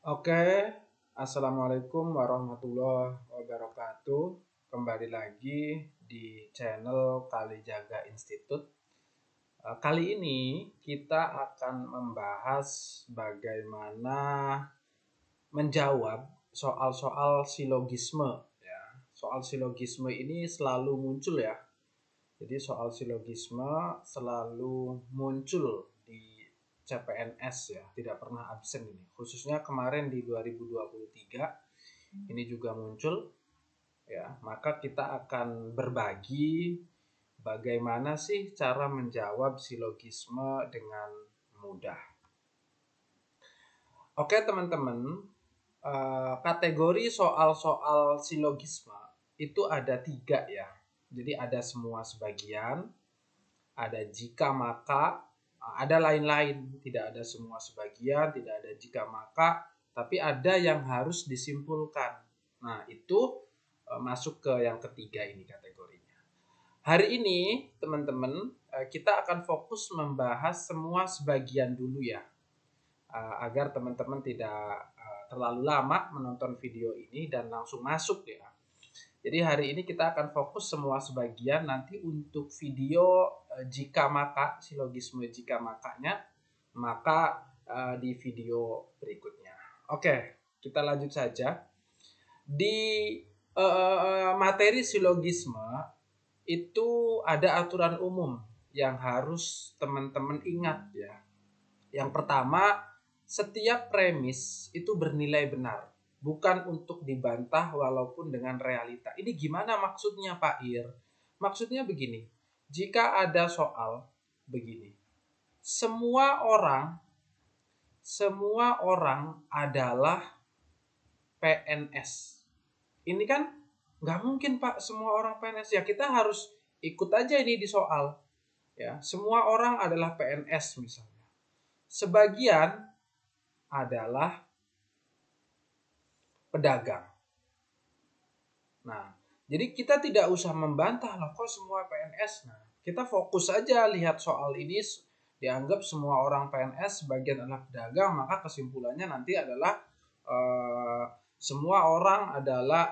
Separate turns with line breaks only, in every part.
Oke, Assalamualaikum warahmatullahi wabarakatuh. Kembali lagi di channel Kalijaga Institute. Kali ini kita akan membahas bagaimana menjawab soal-soal silogisme. Ya, soal silogisme ini selalu muncul ya. Jadi soal silogisme selalu muncul di CPNS ya, tidak pernah absen ini. Khususnya kemarin di 2023 ini juga muncul ya. Maka kita akan berbagi bagaimana sih cara menjawab silogisme dengan mudah. Oke teman-teman, kategori soal-soal silogisme itu ada 3 ya. Jadi ada semua sebagian, ada jika maka, ada lain-lain, tidak ada semua sebagian, tidak ada jika maka, tapi ada yang harus disimpulkan. Nah, itu masuk ke yang ketiga ini kategorinya. Hari ini, teman-teman, kita akan fokus membahas semua sebagian dulu ya, agar teman-teman tidak terlalu lama menonton video ini dan langsung masuk ya. Jadi hari ini kita akan fokus semua sebagian, nanti untuk video jika maka, silogisme jika makanya, maka di video berikutnya. Oke, kita lanjut saja. Di materi silogisme itu ada aturan umum yang harus teman-teman ingat ya. Yang pertama, setiap premis itu bernilai benar. Bukan untuk dibantah walaupun dengan realita. Ini gimana maksudnya Pak Ir? Maksudnya begini, jika ada soal begini, semua orang adalah PNS. Ini kan nggak mungkin Pak semua orang PNS. Ya kita harus ikut aja ini di soal. Ya, semua orang adalah PNS misalnya. Sebagian adalah pedagang. Nah, jadi kita tidak usah membantah loh kok semua PNS. Nah, kita fokus aja lihat soal ini, dianggap semua orang PNS, sebagian adalah pedagang, maka kesimpulannya nanti adalah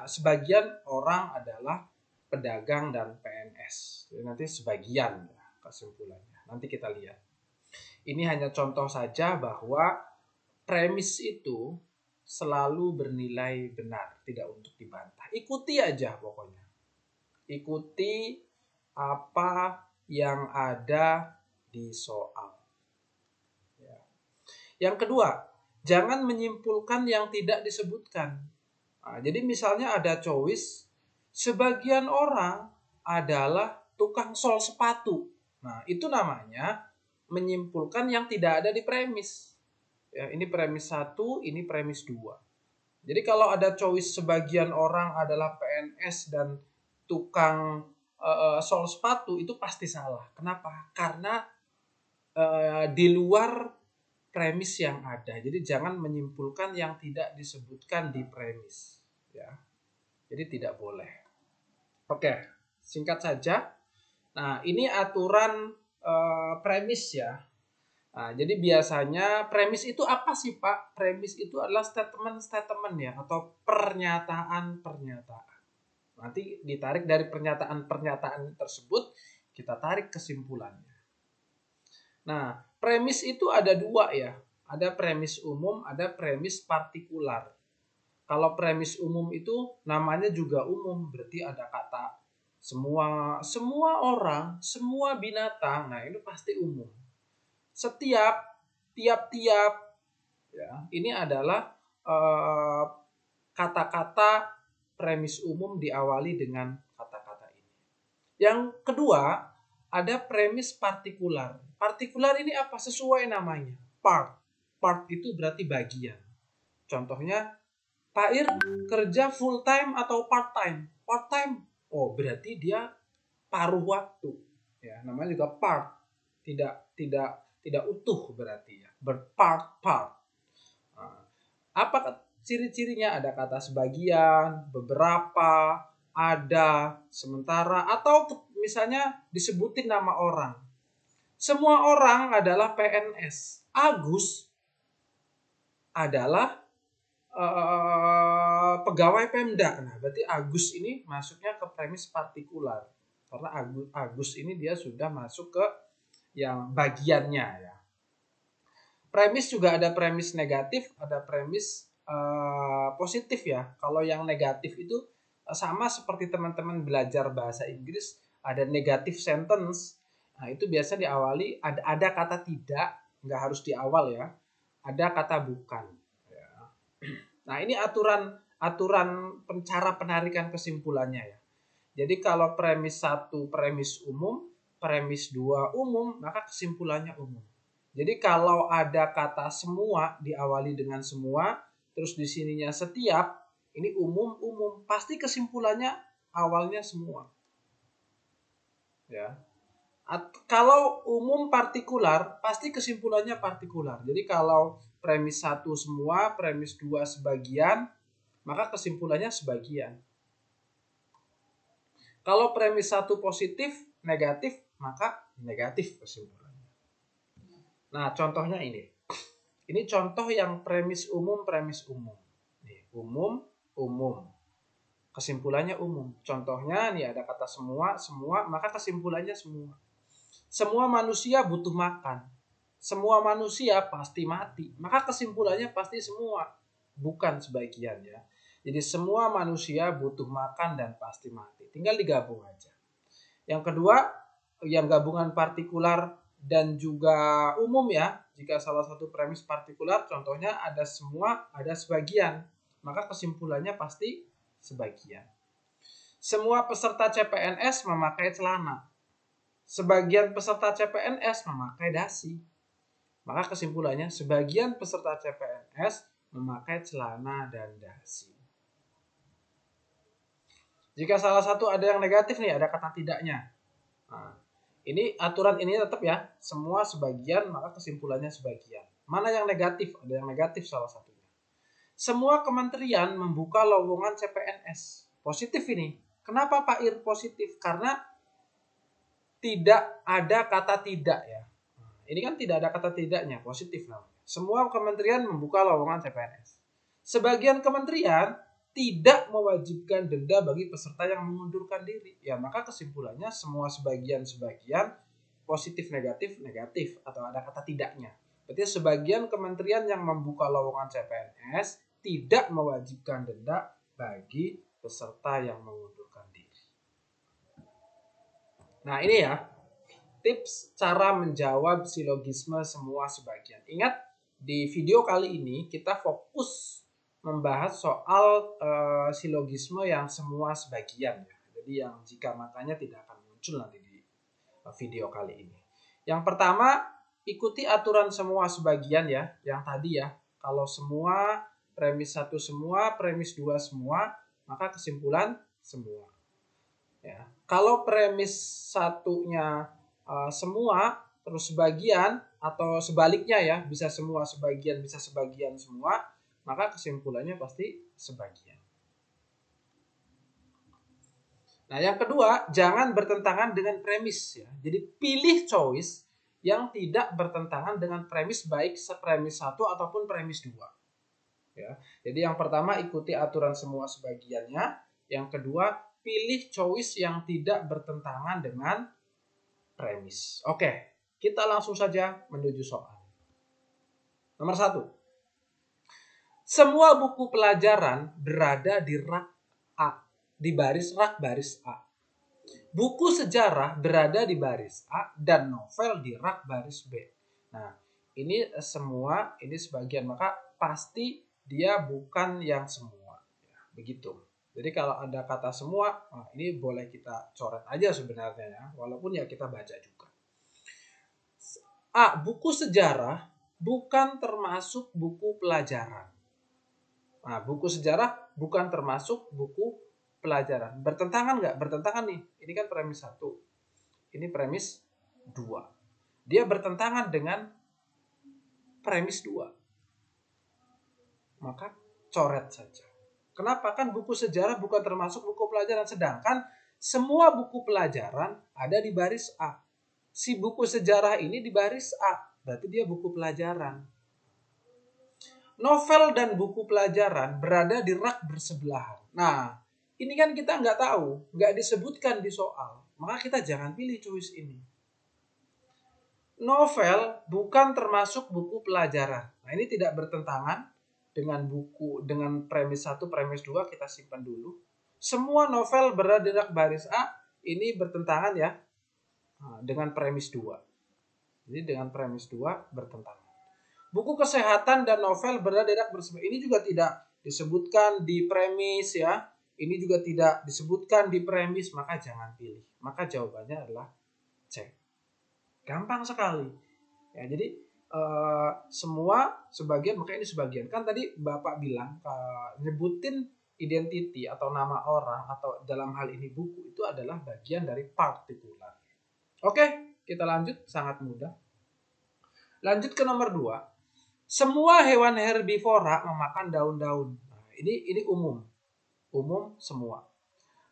sebagian orang adalah pedagang dan PNS. Jadi nanti sebagian ya kesimpulannya. Nanti kita lihat. Ini hanya contoh saja bahwa premis itu selalu bernilai benar, tidak untuk dibantah. Ikuti aja pokoknya. Ikuti apa yang ada di soal. Ya. Yang kedua, jangan menyimpulkan yang tidak disebutkan. Nah, jadi misalnya ada choice, sebagian orang adalah tukang sol sepatu. Nah, itu namanya menyimpulkan yang tidak ada di premis. Ya, ini premis 1, ini premis 2. Jadi kalau ada choice sebagian orang adalah PNS dan tukang sol sepatu, itu pasti salah. Kenapa? Karena di luar premis yang ada. Jadi jangan menyimpulkan yang tidak disebutkan di premis. Ya. Jadi tidak boleh. Oke, singkat saja. Nah, ini aturan premis ya. Nah, jadi biasanya premis itu apa sih Pak? Premis itu adalah statement ya, atau pernyataan-pernyataan. Nanti ditarik dari pernyataan-pernyataan tersebut, kita tarik kesimpulannya. Nah, premis itu ada 2 ya. Ada premis umum, ada premis partikular. Kalau premis umum itu namanya juga umum, berarti ada kata semua orang, semua binatang. Nah, ini pasti umum. Tiap-tiap ya, ini adalah kata-kata premis umum diawali dengan kata-kata ini. Yang kedua, ada premis partikular. Partikular ini apa? Sesuai namanya, part. Part itu berarti bagian. Contohnya, Pak Ir kerja full time atau part time? Part time. Oh, berarti dia paruh waktu. Ya, namanya juga part. Tidak utuh berarti ya. Berpart-part. Nah, apa ciri-cirinya? Ada kata sebagian, beberapa, ada, sementara, atau misalnya disebutin nama orang. Semua orang adalah PNS. Agus adalah pegawai Pemda. Nah, berarti Agus ini masuknya ke premis partikular. Karena Agus ini dia sudah masuk ke yang bagiannya ya. Premis juga ada premis negatif, ada premis positif ya. Kalau yang negatif itu sama seperti teman-teman belajar bahasa Inggris, ada negative sentence. Nah, itu biasa diawali ada kata tidak, nggak harus di awal ya. Ada kata bukan. Ya. Nah, ini aturan cara penarikan kesimpulannya ya. Jadi kalau premis 1 premis umum, premis 2 umum, maka kesimpulannya umum. Jadi kalau ada kata semua diawali dengan semua, terus di sininya setiap, ini umum, pasti kesimpulannya awalnya semua. Ya. Kalau umum partikular, pasti kesimpulannya partikular. Jadi kalau premis 1 semua, premis 2 sebagian, maka kesimpulannya sebagian. Kalau premis 1 positif, negatif, maka negatif kesimpulannya. Nah, contohnya ini. Ini contoh yang premis umum. Nih, umum. Kesimpulannya umum. Contohnya nih ada kata semua, maka kesimpulannya semua. Semua manusia butuh makan. Semua manusia pasti mati. Maka kesimpulannya pasti semua, bukan sebagian ya. Jadi semua manusia butuh makan dan pasti mati. Tinggal digabung aja. Yang kedua, yang gabungan partikular dan juga umum ya. Jika salah satu premis partikular, contohnya ada semua, ada sebagian. Maka kesimpulannya pasti sebagian. Semua peserta CPNS memakai celana. Sebagian peserta CPNS memakai dasi. Maka kesimpulannya sebagian peserta CPNS memakai celana dan dasi. Jika salah satu ada yang negatif nih, ada kata tidaknya. Nah, ini aturan ini tetap ya, semua sebagian, maka kesimpulannya sebagian. Mana yang negatif? Ada yang negatif salah satunya. Semua kementerian membuka lowongan CPNS. Positif ini. Kenapa Pak Ir positif? Karena tidak ada kata tidak ya. Ini kan tidak ada kata tidaknya, positif namanya. Semua kementerian membuka lowongan CPNS. Sebagian kementerian tidak mewajibkan denda bagi peserta yang mengundurkan diri. Ya, maka kesimpulannya semua sebagian positif negatif atau ada kata tidaknya. Berarti sebagian kementerian yang membuka lowongan CPNS tidak mewajibkan denda bagi peserta yang mengundurkan diri. Nah, ini ya tips cara menjawab silogisme semua sebagian. Ingat, di video kali ini kita fokus membahas soal silogisme yang semua sebagian ya. Jadi yang jika makanya tidak akan muncul nanti di video kali ini. Yang pertama, ikuti aturan semua sebagian ya, yang tadi ya. Kalau semua, premis 1 semua, premis 2 semua, maka kesimpulan semua. Ya. Kalau premis 1-nya semua, terus sebagian, atau sebaliknya ya, bisa semua sebagian, bisa sebagian semua, maka kesimpulannya pasti sebagian. Nah, yang kedua, jangan bertentangan dengan premis ya. Jadi pilih choice yang tidak bertentangan dengan premis, baik premis 1 ataupun premis 2. Ya. Jadi yang pertama, ikuti aturan semua sebagiannya. Yang kedua, pilih choice yang tidak bertentangan dengan premis. Oke, kita langsung saja menuju soal. Nomor 1. Semua buku pelajaran berada di rak A, di rak baris A. Buku sejarah berada di baris A dan novel di rak baris B. Nah, ini semua, ini sebagian, maka pasti dia bukan yang semua. Ya, begitu. Jadi kalau ada kata semua, nah ini boleh kita coret aja sebenarnya ya, walaupun ya kita baca juga. A. Buku sejarah bukan termasuk buku pelajaran. Nah, buku sejarah bukan termasuk buku pelajaran. Bertentangan nggak? Bertentangan nih. Ini kan premis 1. Ini premis 2. Dia bertentangan dengan premis 2. Maka coret saja. Kenapa? Kan buku sejarah bukan termasuk buku pelajaran. Sedangkan semua buku pelajaran ada di baris A. Si buku sejarah ini di baris A. Berarti dia buku pelajaran. Novel dan buku pelajaran berada di rak bersebelahan. Nah, ini kan kita nggak tahu, nggak disebutkan di soal. Maka kita jangan pilih choice ini. Novel bukan termasuk buku pelajaran. Nah, ini tidak bertentangan dengan buku, dengan premis 1, premis 2 kita simpan dulu. Semua novel berada di rak baris A, ini bertentangan ya dengan premis 2. Jadi dengan premis 2 bertentangan. Buku kesehatan dan novel berada di rak bersebelahan. Ini juga tidak disebutkan di premis ya. Ini juga tidak disebutkan di premis, maka jangan pilih. Maka jawabannya adalah C. Gampang sekali. Ya, jadi semua sebagian, maka ini sebagian. Kan tadi Bapak bilang nyebutin identity atau nama orang atau dalam hal ini buku itu adalah bagian dari partikular. Oke, kita lanjut, sangat mudah. Lanjut ke nomor 2. Semua hewan herbivora memakan daun-daun. Nah, ini umum. Umum semua.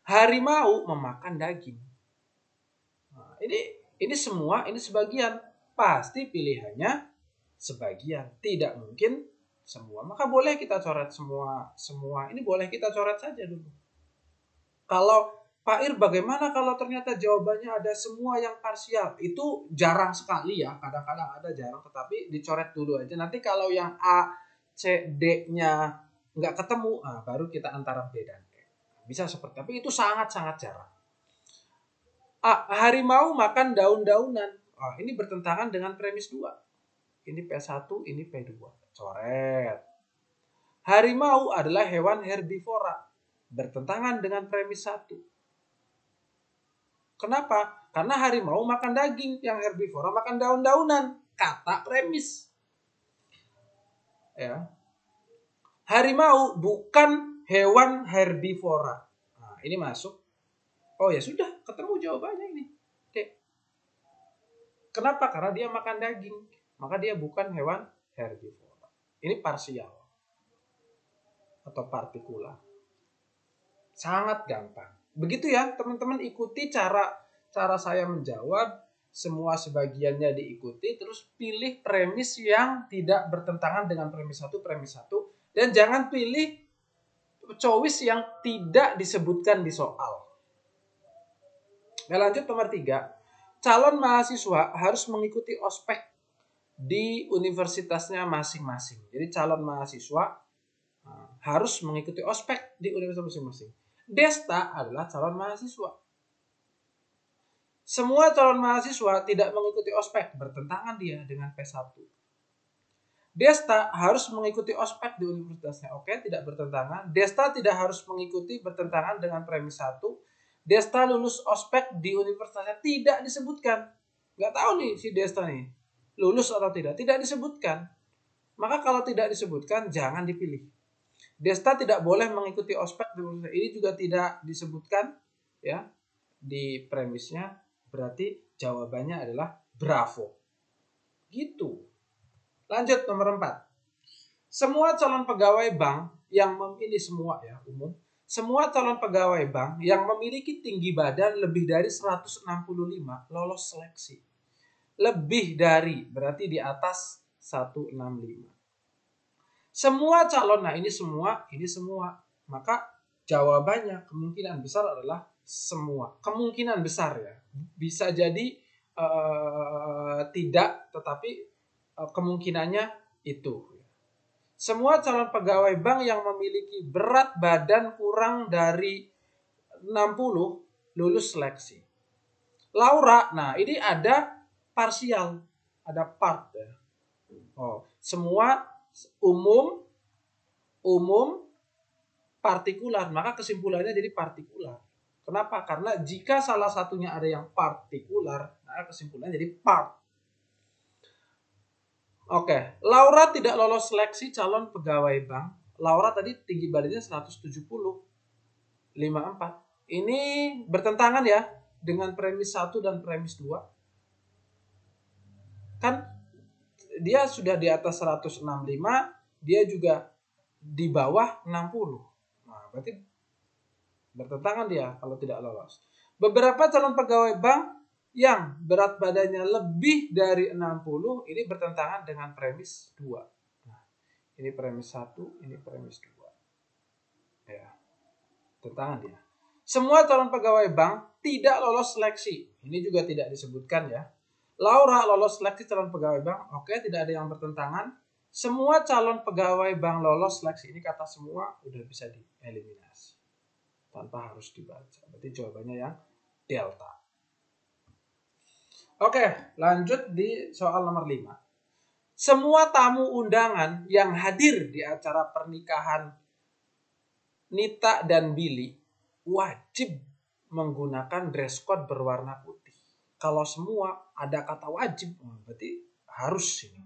Harimau memakan daging. Nah, ini semua, ini sebagian. Pasti pilihannya sebagian. Tidak mungkin semua. Maka boleh kita coret semua. Ini boleh kita coret saja dulu. Kalau Pak Ir, bagaimana kalau ternyata jawabannya ada semua yang parsial? Itu jarang sekali ya. Kadang-kadang ada, jarang. Tetapi dicoret dulu aja. Nanti kalau yang A, C, D-nya nggak ketemu, baru kita antara B dan D. Bisa seperti, tapi itu sangat-sangat jarang. Harimau makan daun-daunan. Ini bertentangan dengan premis 2. Ini P1, ini P2. Coret. Harimau adalah hewan herbivora. Bertentangan dengan premis 1. Kenapa? Karena harimau makan daging, yang herbivora makan daun-daunan. Kata premis. Ya. Harimau bukan hewan herbivora. Nah, ini masuk. Oh ya sudah, ketemu jawabannya ini. Oke. Kenapa? Karena dia makan daging. Maka dia bukan hewan herbivora. Ini parsial atau partikular. Sangat gampang. Begitu ya, teman-teman, ikuti cara saya menjawab. Semua sebagiannya diikuti, terus pilih premis yang tidak bertentangan dengan premis 1, dan jangan pilih choice yang tidak disebutkan di soal. Nah, lanjut nomor 3. Calon mahasiswa harus mengikuti ospek di universitasnya masing-masing. Jadi calon mahasiswa harus mengikuti ospek di universitas masing-masing. Desta adalah calon mahasiswa. Semua calon mahasiswa tidak mengikuti ospek, bertentangan dia dengan P1. Desta harus mengikuti ospek di universitasnya. Oke, tidak bertentangan. Desta tidak harus mengikuti, bertentangan dengan premis 1. Desta lulus ospek di universitasnya, tidak disebutkan. Nggak tahu nih si Desta nih, lulus atau tidak. Tidak disebutkan. Maka kalau tidak disebutkan, jangan dipilih. Desta tidak boleh mengikuti ospek di universitas. Ini juga tidak disebutkan ya di premisnya. Berarti jawabannya adalah bravo. Gitu. Lanjut nomor 4. Semua calon pegawai bank yang memilih semua ya umum. Semua calon pegawai bank yang memiliki tinggi badan lebih dari 165 lolos seleksi. Lebih dari berarti di atas 165. Semua calon, nah ini semua. Maka jawabannya kemungkinan besar adalah semua. Kemungkinan besar ya. Bisa jadi tidak, tetapi kemungkinannya itu. Semua calon pegawai bank yang memiliki berat badan kurang dari 60 lulus seleksi. Laura, nah ini ada parsial, ada part ya. Semua umum, partikular, maka kesimpulannya jadi partikular. Kenapa? Karena jika salah satunya ada yang partikular, maka kesimpulannya jadi part. Oke, Laura tidak lolos seleksi calon pegawai bank. Laura tadi tinggi badannya 170, 54. Ini bertentangan ya dengan premis 1 dan premis 2. Kan dia sudah di atas 165, dia juga di bawah 60. Nah, berarti bertentangan dia kalau tidak lolos. Beberapa calon pegawai bank yang berat badannya lebih dari 60 ini bertentangan dengan premis 2. Nah, Ini premis 1, ini premis 2. Ya. Tentangan dia. Semua calon pegawai bank tidak lolos seleksi. Ini juga tidak disebutkan ya. Laura lolos seleksi calon pegawai bank. Oke, tidak ada yang bertentangan. Semua calon pegawai bank lolos seleksi. Ini kata semua udah bisa dieliminasi. Tanpa harus dibaca. Berarti jawabannya yang delta. Oke, lanjut di soal nomor 5. Semua tamu undangan yang hadir di acara pernikahan Nita dan Billy wajib menggunakan dress code berwarna putih. Kalau semua ada kata wajib, berarti harus ini.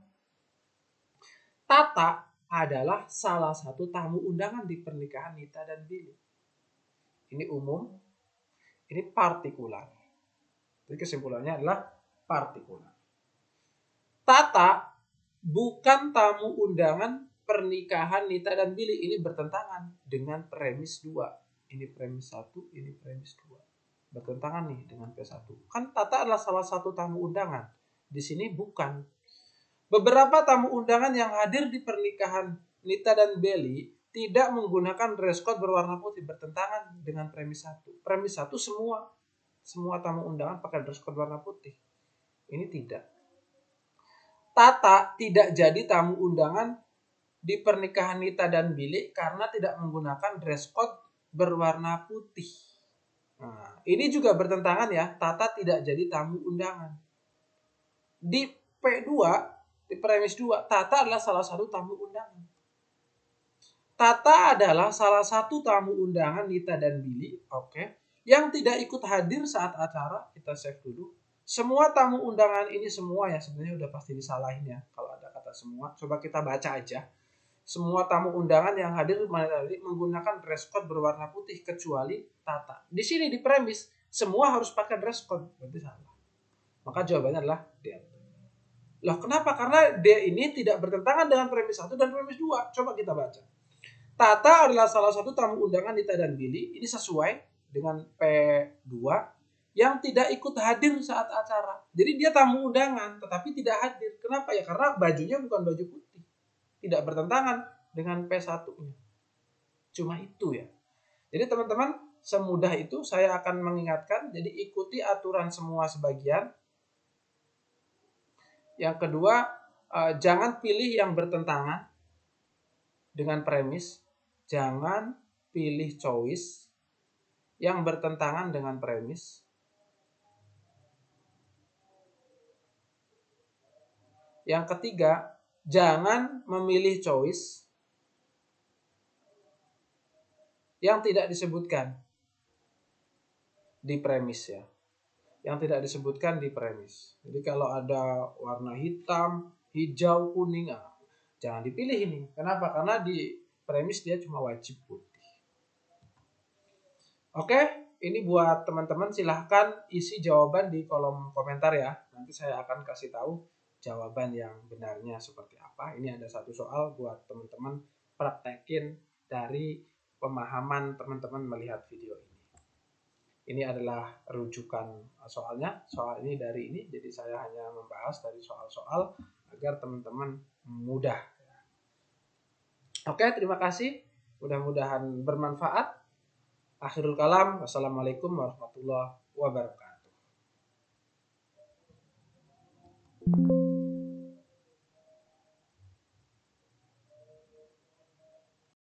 Tata adalah salah satu tamu undangan di pernikahan Nita dan Billy. Ini umum, ini partikular. Jadi kesimpulannya adalah partikular. Tata bukan tamu undangan pernikahan Nita dan Billy. Ini bertentangan dengan premis 2. Ini premis 1, ini premis 2. Bertentangan nih dengan P1. Kan Tata adalah salah satu tamu undangan. Di sini bukan. Beberapa tamu undangan yang hadir di pernikahan Nita dan Billy tidak menggunakan dress code berwarna putih. Bertentangan dengan premis 1. Premis 1 semua tamu undangan pakai dress code warna putih. Ini tidak. Tata tidak jadi tamu undangan di pernikahan Nita dan Billy karena tidak menggunakan dress code berwarna putih. Nah, ini juga bertentangan ya. Tata tidak jadi tamu undangan. Di P2, di premis 2, Tata adalah salah satu tamu undangan. Tata adalah salah satu tamu undangan Nita dan Billy, yang tidak ikut hadir saat acara. Kita save dulu. Semua tamu undangan ini semua ya, sebenarnya udah pasti disalahin ya kalau ada kata semua. Coba kita baca aja. Semua tamu undangan yang hadir menggunakan dress code berwarna putih kecuali Tata. Di sini di premis semua harus pakai dress code, berarti salah. Maka jawabannya adalah D. Loh kenapa? Karena D ini tidak bertentangan dengan premis 1 dan premis 2. Coba kita baca. Tata adalah salah satu tamu undangan Nita dan Billy. Ini sesuai dengan P2 yang tidak ikut hadir saat acara. Jadi dia tamu undangan tetapi tidak hadir. Kenapa ya? Karena bajunya bukan baju putih. Tidak bertentangan dengan P1-nya. Cuma itu ya. Jadi teman-teman, semudah itu saya akan mengingatkan. Jadi ikuti aturan semua sebagian. Yang kedua, jangan pilih yang bertentangan dengan premis. Jangan pilih choice yang bertentangan dengan premis. Yang ketiga, jangan memilih choice yang tidak disebutkan di premis ya. Yang tidak disebutkan di premis. Jadi kalau ada warna hitam, hijau, kuning, jangan dipilih ini. Kenapa? Karena di premis dia cuma wajib putih. Oke, ini buat teman-teman silahkan isi jawaban di kolom komentar ya. Nanti saya akan kasih tahu jawaban yang benarnya seperti apa. Ini ada satu soal buat teman-teman praktekin dari pemahaman teman-teman melihat video ini. Ini adalah rujukan soalnya. Soal ini dari ini, jadi saya hanya membahas dari soal-soal agar teman-teman mudah. Oke, terima kasih. Mudah-mudahan bermanfaat. Akhirul kalam. Wassalamualaikum warahmatullahi wabarakatuh.